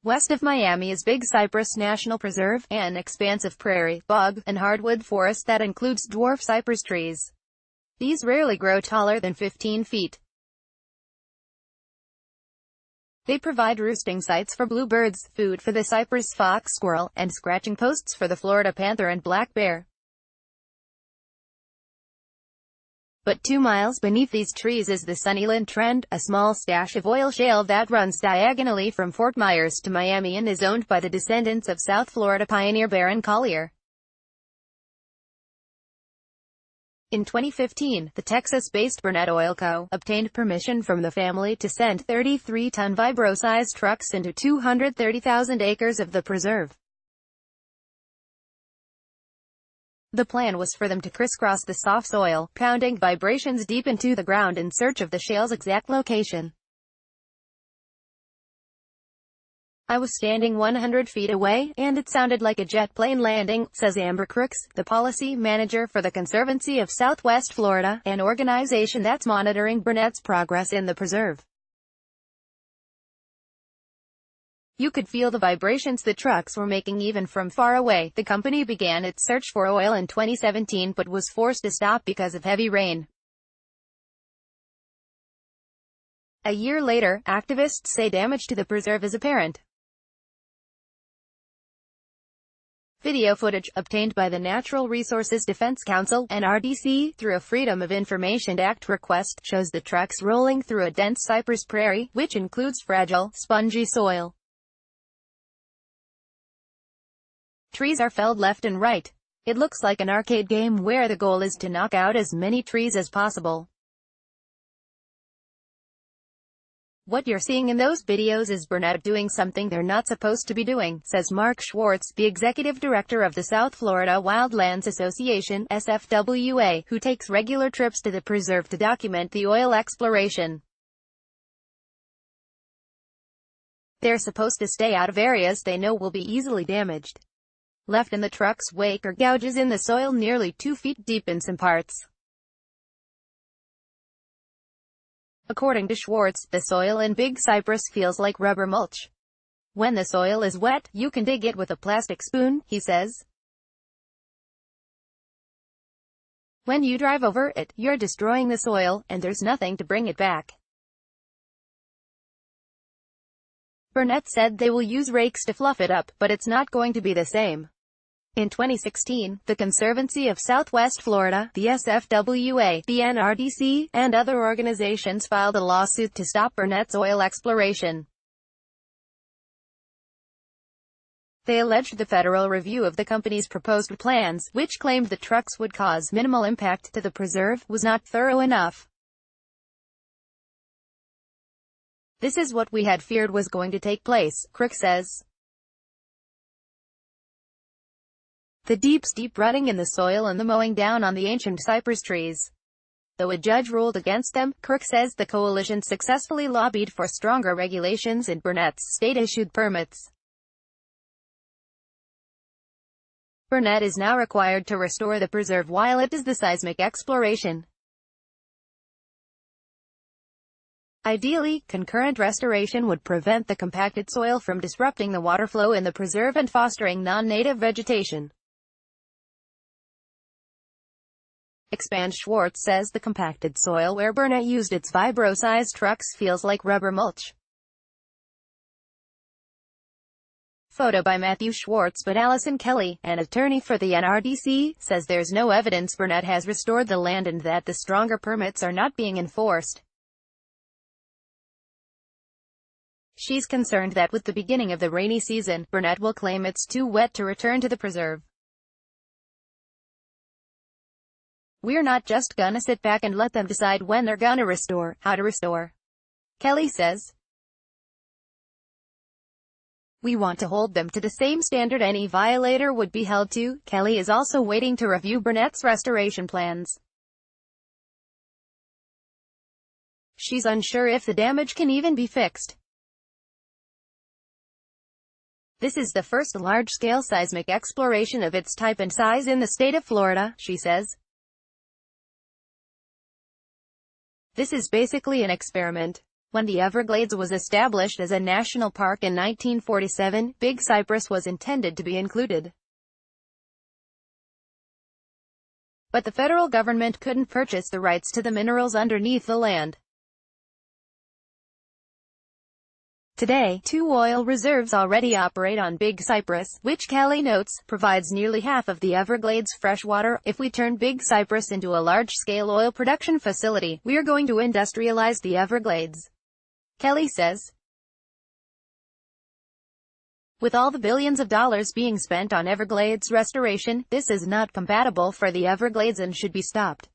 West of Miami is Big Cypress National Preserve, an expansive prairie, bog, and hardwood forest that includes dwarf cypress trees. These rarely grow taller than 15 feet. They provide roosting sites for bluebirds, food for the Cypress fox, squirrel, and scratching posts for the Florida panther and black bear. But 2 miles beneath these trees is the Sunnyland Trend, a small stash of oil shale that runs diagonally from Fort Myers to Miami and is owned by the descendants of South Florida pioneer Baron Collier. In 2015, the Texas-based Burnett Oil Co. obtained permission from the family to send 33-ton vibro-sized trucks into 230,000 acres of the preserve. The plan was for them to crisscross the soft soil, pounding vibrations deep into the ground in search of the shale's exact location. "I was standing 100 feet away, and it sounded like a jet plane landing," says Amber Crooks, the policy manager for the Conservancy of Southwest Florida, an organization that's monitoring Burnett's progress in the preserve. "You could feel the vibrations the trucks were making even from far away." The company began its search for oil in 2017 but was forced to stop because of heavy rain. A year later, activists say damage to the preserve is apparent. Video footage, obtained by the Natural Resources Defense Council, NRDC, through a Freedom of Information Act request, shows the trucks rolling through a dense cypress prairie, which includes fragile, spongy soil. Trees are felled left and right. It looks like an arcade game where the goal is to knock out as many trees as possible. "What you're seeing in those videos is Burnett doing something they're not supposed to be doing," says Mark Schwartz, the executive director of the South Florida Wildlands Association, SFWA, who takes regular trips to the preserve to document the oil exploration. "They're supposed to stay out of areas they know will be easily damaged. Left in the truck's wake are gouges in the soil nearly 2 feet deep in some parts." According to Schwartz, the soil in Big Cypress feels like rubber mulch. "When the soil is wet, you can dig it with a plastic spoon," he says. "When you drive over it, you're destroying the soil, and there's nothing to bring it back." Burnett said they will use rakes to fluff it up, but it's not going to be the same. In 2016, the Conservancy of Southwest Florida, the SFWA, the NRDC, and other organizations filed a lawsuit to stop Burnett's oil exploration. They alleged the federal review of the company's proposed plans, which claimed the trucks would cause minimal impact to the preserve, was not thorough enough. "This is what we had feared was going to take place," Crook says. The deep rutting in the soil and the mowing down on the ancient cypress trees. Though a judge ruled against them, Crook says the coalition successfully lobbied for stronger regulations in Burnett's state-issued permits. Burnett is now required to restore the preserve while it does the seismic exploration. Ideally, concurrent restoration would prevent the compacted soil from disrupting the water flow in the preserve and fostering non-native vegetation. Expand Schwartz says the compacted soil where Burnett used its vibro-sized trucks feels like rubber mulch. Photo by Matthew Schwartz, but Allison Kelly, an attorney for the NRDC, says there's no evidence Burnett has restored the land and that the stronger permits are not being enforced. She's concerned that with the beginning of the rainy season, Burnett will claim it's too wet to return to the preserve. "We're not just gonna sit back and let them decide when they're gonna restore, how to restore," Kelly says. "We want to hold them to the same standard any violator would be held to." Kelly is also waiting to review Burnett's restoration plans. She's unsure if the damage can even be fixed. "This is the first large-scale seismic exploration of its type and size in the state of Florida," she says. "This is basically an experiment. When the Everglades was established as a national park in 1947, Big Cypress was intended to be included. But the federal government couldn't purchase the rights to the minerals underneath the land. Today, 2 oil reserves already operate on Big Cypress, which Kelly notes, provides nearly half of the Everglades' freshwater. If we turn Big Cypress into a large-scale oil production facility, we are going to industrialize the Everglades, Kelly says. With all the billions of dollars being spent on Everglades restoration, this is not compatible for the Everglades and should be stopped.